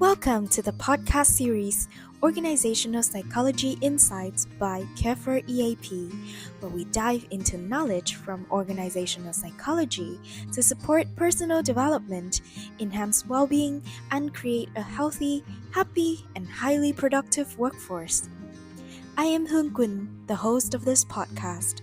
Welcome to the podcast series Organizational Psychology Insights by CareFor EAP, where we dive into knowledge from organizational psychology to support personal development, enhance well-being, and create a healthy, happy, and highly productive workforce. I am Hoon Kun, the host of this podcast.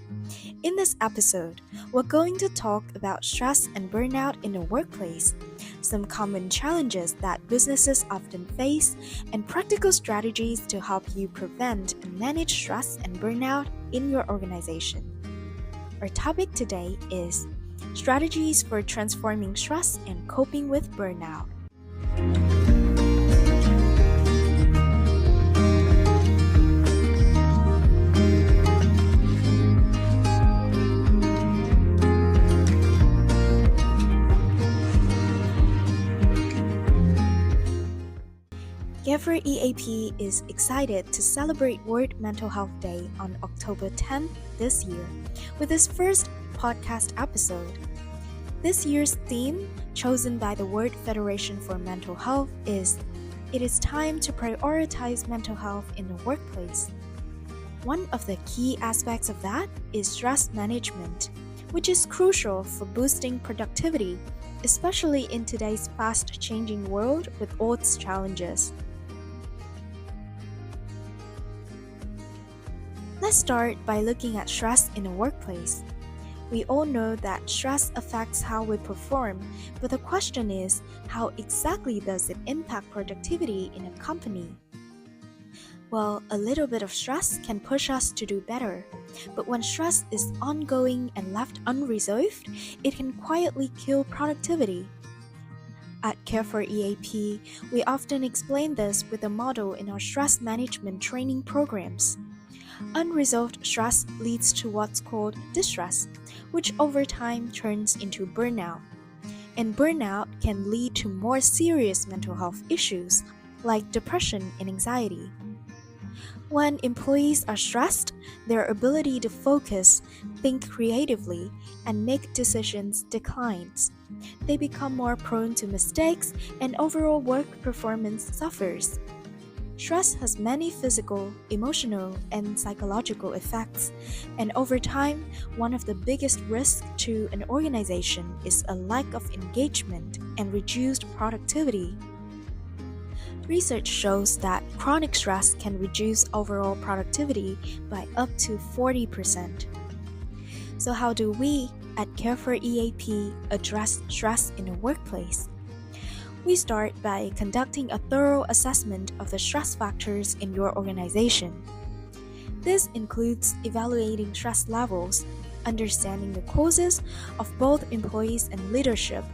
In this episode, we're going to talk about stress and burnout in the workplace, some common challenges that businesses often face, and practical strategies to help you prevent and manage stress and burnout in your organization. Our topic today is strategies for transforming stress and coping with burnout. CareFor EAP is excited to celebrate World Mental Health Day on October 10th this year with its first podcast episode. This year's theme, chosen by the World Federation for Mental Health, is "It is time to prioritize mental health in the workplace." One of the key aspects of that is stress management, which is crucial for boosting productivity, especially in today's fast-changing world with all its challenges. Let's start by looking at stress in the workplace. We all know that stress affects how we perform, but the question is, how exactly does it impact productivity in a company? Well, a little bit of stress can push us to do better, but when stress is ongoing and left unresolved, it can quietly kill productivity. At CareFor EAP, we often explain this with a model in our stress management training programs. Unresolved stress leads to what's called distress, which over time turns into burnout. And burnout can lead to more serious mental health issues like depression and anxiety. When employees are stressed, their ability to focus, think creatively, and make decisions declines. They become more prone to mistakes, and overall work performance suffers. Stress has many physical, emotional, and psychological effects, and over time, one of the biggest risks to an organization is a lack of engagement and reduced productivity. Research shows that chronic stress can reduce overall productivity by up to 40%. So how do we at CareFor EAP address stress in the workplace? We start by conducting a thorough assessment of the stress factors in your organization. This includes evaluating stress levels, understanding the causes of both employees and leadership,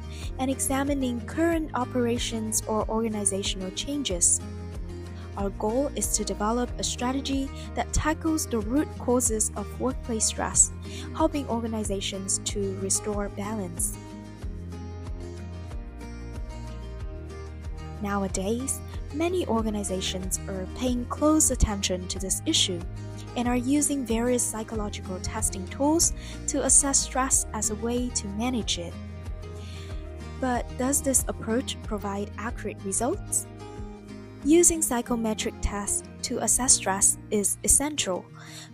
and examining current operations or organizational changes. Our goal is to develop a strategy that tackles the root causes of workplace stress, helping organizations to restore balance. Nowadays, many organizations are paying close attention to this issue and are using various psychological testing tools to assess stress as a way to manage it. But does this approach provide accurate results? Using psychometric tests to assess stress is essential,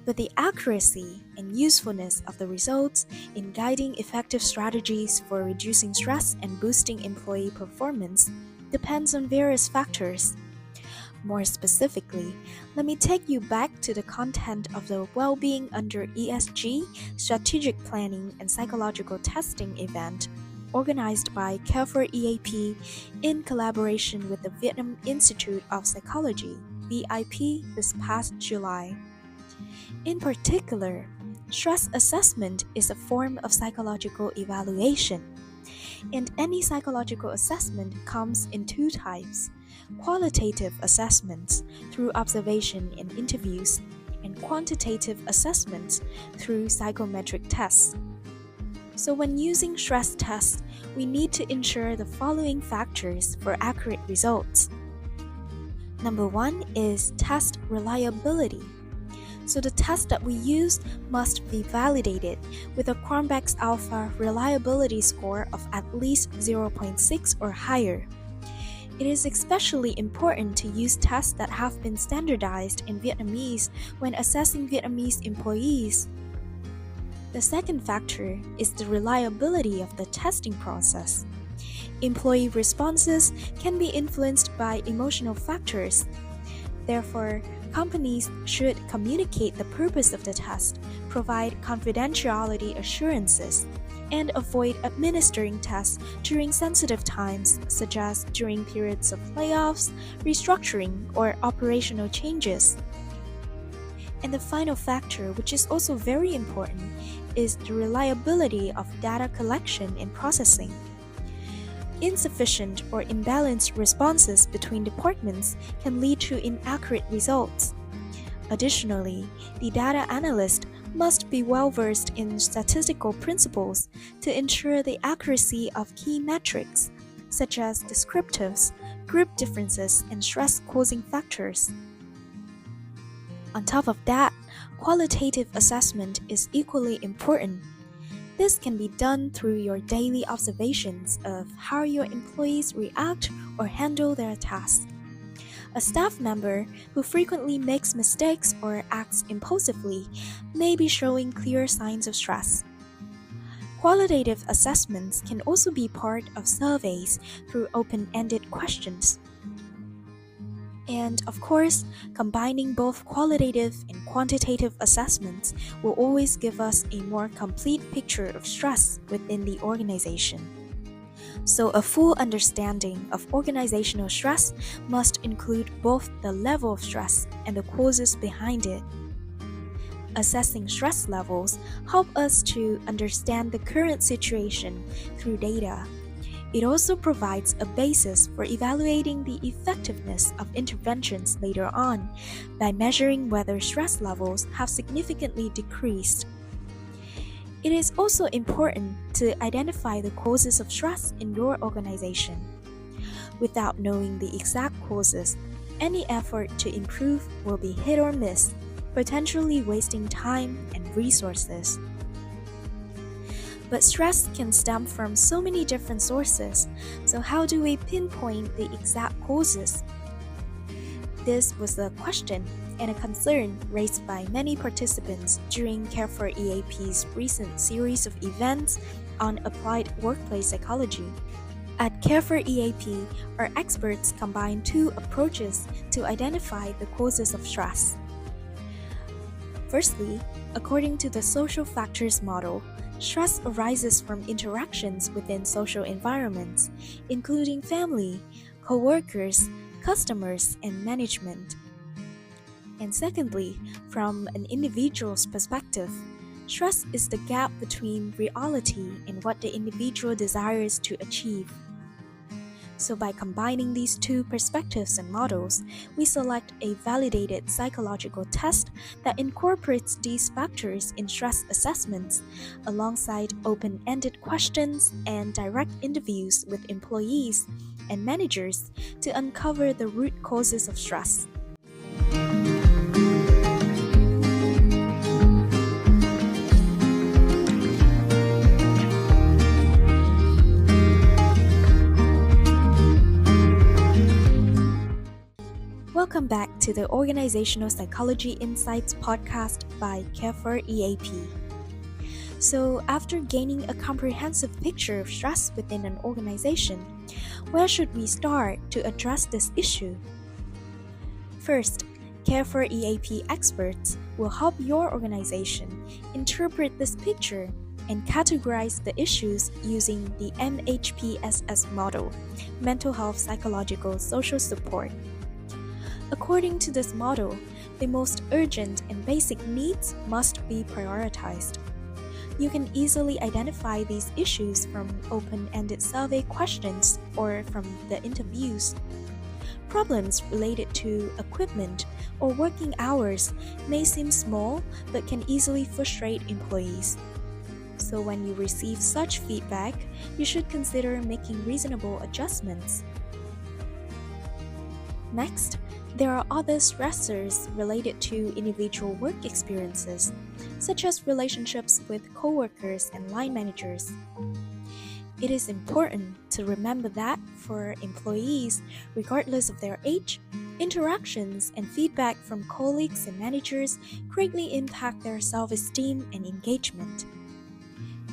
but the accuracy and usefulness of the results in guiding effective strategies for reducing stress and boosting employee performance depends on various factors. More specifically, let me take you back to the content of the Well-Being Under ESG Strategic Planning and Psychological Testing event organized by CareFor EAP in collaboration with the Vietnam Institute of Psychology, VIP, this past July. In particular, stress assessment is a form of psychological evaluation. And any psychological assessment comes in two types: qualitative assessments through observation and interviews, and quantitative assessments through psychometric tests. So when using stress tests, we need to ensure the following factors for accurate results. Number one is test reliability. So the test that we use must be validated with a Cronbach's Alpha reliability score of at least 0.6 or higher. It is especially important to use tests that have been standardized in Vietnamese when assessing Vietnamese employees. The second factor is the reliability of the testing process. Employee responses can be influenced by emotional factors. Therefore, companies should communicate the purpose of the test, provide confidentiality assurances, and avoid administering tests during sensitive times, such as during periods of layoffs, restructuring, or operational changes. And the final factor, which is also very important, is the reliability of data collection and processing. Insufficient or imbalanced responses between departments can lead to inaccurate results. Additionally, the data analyst must be well-versed in statistical principles to ensure the accuracy of key metrics, such as descriptives, group differences, and stress-causing factors. On top of that, qualitative assessment is equally important. This can be done through your daily observations of how your employees react or handle their tasks. A staff member who frequently makes mistakes or acts impulsively may be showing clear signs of stress. Qualitative assessments can also be part of surveys through open-ended questions. And of course, combining both qualitative and quantitative assessments will always give us a more complete picture of stress within the organization. So a full understanding of organizational stress must include both the level of stress and the causes behind it. Assessing stress levels help us to understand the current situation through data. It also provides a basis for evaluating the effectiveness of interventions later on by measuring whether stress levels have significantly decreased. It is also important to identify the causes of stress in your organization. Without knowing the exact causes, any effort to improve will be hit or miss, potentially wasting time and resources. But stress can stem from so many different sources, so how do we pinpoint the exact causes? This was a question and a concern raised by many participants during CareFor EAP's recent series of events on applied workplace psychology. At CareFor EAP, our experts combine two approaches to identify the causes of stress. Firstly, according to the social factors model, stress arises from interactions within social environments, including family, co-workers, customers, and management. And secondly, from an individual's perspective, stress is the gap between reality and what the individual desires to achieve. So by combining these two perspectives and models, we select a validated psychological test that incorporates these factors in stress assessments, alongside open-ended questions and direct interviews with employees and managers to uncover the root causes of stress. Welcome back to the Organizational Psychology Insights podcast by CareFor EAP. So, after gaining a comprehensive picture of stress within an organization, where should we start to address this issue? First, CareFor EAP experts will help your organization interpret this picture and categorize the issues using the MHPSS model, Mental Health Psychological Social Support. According to this model, the most urgent and basic needs must be prioritized. You can easily identify these issues from open-ended survey questions or from the interviews. Problems related to equipment or working hours may seem small but can easily frustrate employees. So when you receive such feedback, you should consider making reasonable adjustments. Next, there are other stressors related to individual work experiences, such as relationships with coworkers and line managers. It is important to remember that for employees, regardless of their age, interactions and feedback from colleagues and managers greatly impact their self-esteem and engagement.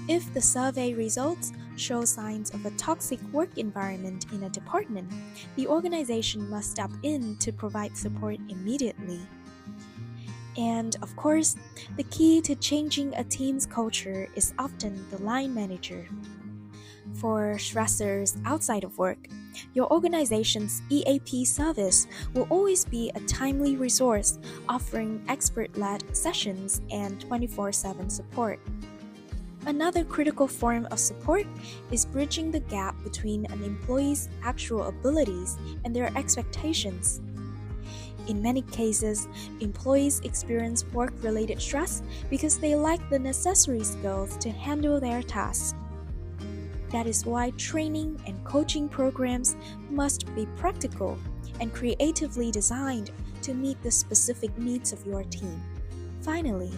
If the survey results show signs of a toxic work environment in a department, the organization must step in to provide support immediately. And of course, the key to changing a team's culture is often the line manager. For stressors outside of work, your organization's EAP service will always be a timely resource offering expert-led sessions and 24/7 support. Another critical form of support is bridging the gap between an employee's actual abilities and their expectations. In many cases, employees experience work-related stress because they lack the necessary skills to handle their tasks. That is why training and coaching programs must be practical and creatively designed to meet the specific needs of your team. Finally,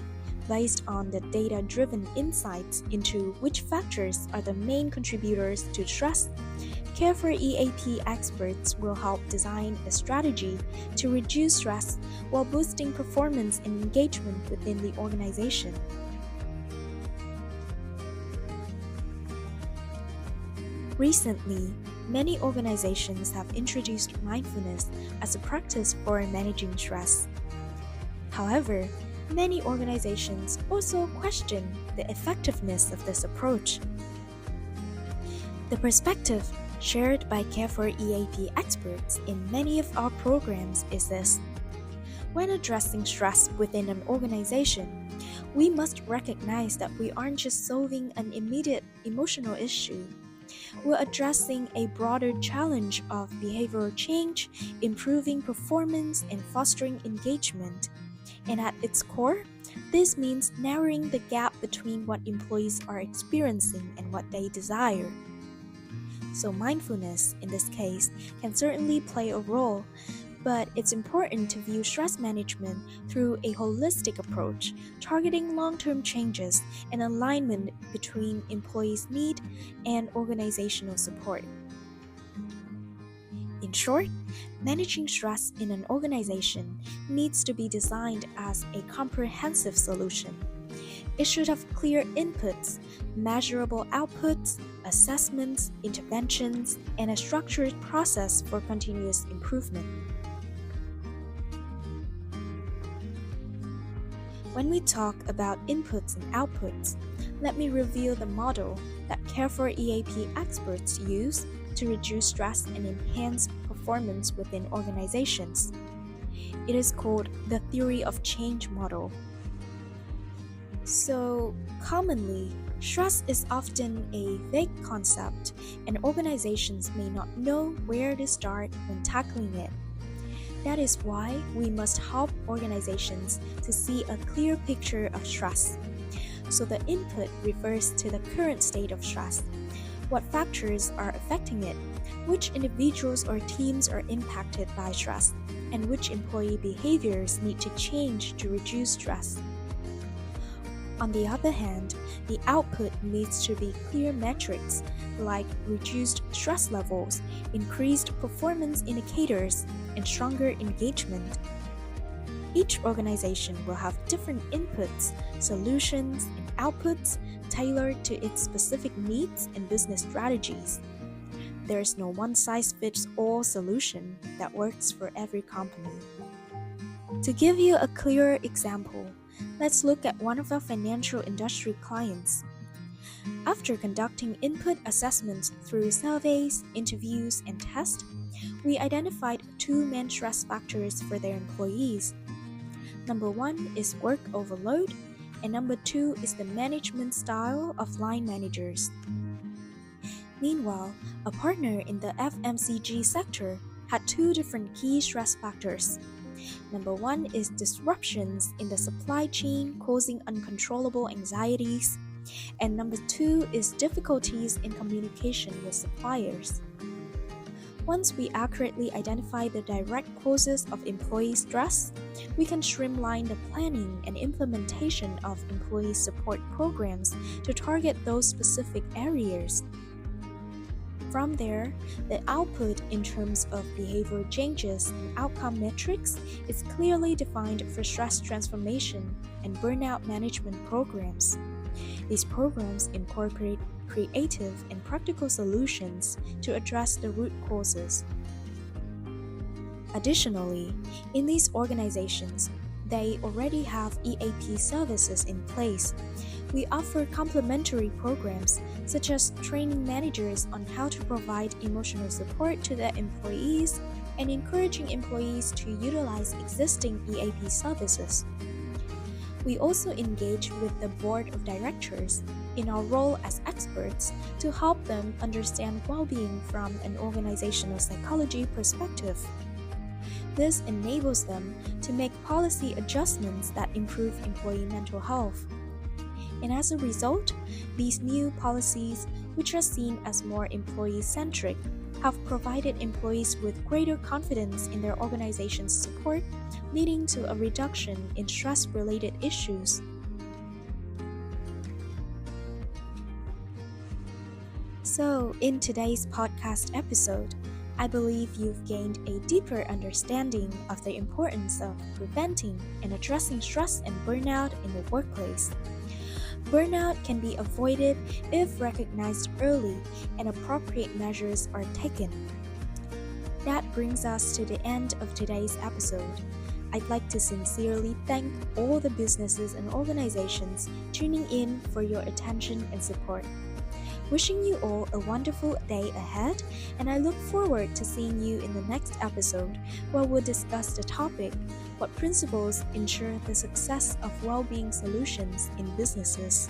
based on the data-driven insights into which factors are the main contributors to stress, CareFor EAP experts will help design a strategy to reduce stress while boosting performance and engagement within the organization. Recently, many organizations have introduced mindfulness as a practice for managing stress. However, many organizations also question the effectiveness of this approach. The perspective shared by CareFor EAP experts in many of our programs is this: when addressing stress within an organization, we must recognize that we aren't just solving an immediate emotional issue. We're addressing a broader challenge of behavioral change, improving performance, and fostering engagement. And at its core, this means narrowing the gap between what employees are experiencing and what they desire. So mindfulness, in this case, can certainly play a role, but it's important to view stress management through a holistic approach, targeting long-term changes and alignment between employees' need and organizational support. In short, managing stress in an organization needs to be designed as a comprehensive solution. It should have clear inputs, measurable outputs, assessments, interventions, and a structured process for continuous improvement. When we talk about inputs and outputs, let me reveal the model that CareFor EAP experts use to reduce stress and enhance performance within organizations. It is called the theory of change model. So, commonly, stress is often a vague concept, and organizations may not know where to start when tackling it. That is why we must help organizations to see a clear picture of stress. So the input refers to the current state of stress. What factors are affecting it? Which individuals or teams are impacted by stress? And which employee behaviors need to change to reduce stress? On the other hand, the output needs to be clear metrics like reduced stress levels, increased performance indicators, and stronger engagement. Each organization will have different inputs, solutions, and outputs tailored to its specific needs and business strategies. There is no one-size-fits-all solution that works for every company. To give you a clearer example, let's look at one of our financial industry clients. After conducting input assessments through surveys, interviews, and tests, we identified two main stress factors for their employees. Number one is work overload, and number two is the management style of line managers. Meanwhile, a partner in the FMCG sector had two different key stress factors. Number one is disruptions in the supply chain causing uncontrollable anxieties, and number two is difficulties in communication with suppliers. Once we accurately identify the direct causes of employee stress, we can streamline the planning and implementation of employee support programs to target those specific areas. From there, the output in terms of behavior changes and outcome metrics is clearly defined for stress transformation and burnout management programs. These programs incorporate creative and practical solutions to address the root causes. Additionally, in these organizations, they already have EAP services in place. We offer complementary programs such as training managers on how to provide emotional support to their employees and encouraging employees to utilize existing EAP services. We also engage with the board of directors in our role as experts to help them understand well-being from an organizational psychology perspective. This enables them to make policy adjustments that improve employee mental health. And as a result, these new policies, which are seen as more employee-centric, have provided employees with greater confidence in their organization's support, leading to a reduction in stress-related issues. So, in today's podcast episode, I believe you've gained a deeper understanding of the importance of preventing and addressing stress and burnout in the workplace. Burnout can be avoided if recognized early and appropriate measures are taken. That brings us to the end of today's episode. I'd like to sincerely thank all the businesses and organizations tuning in for your attention and support. Wishing you all a wonderful day ahead, and I look forward to seeing you in the next episode where we'll discuss the topic, what principles ensure the success of well-being solutions in businesses.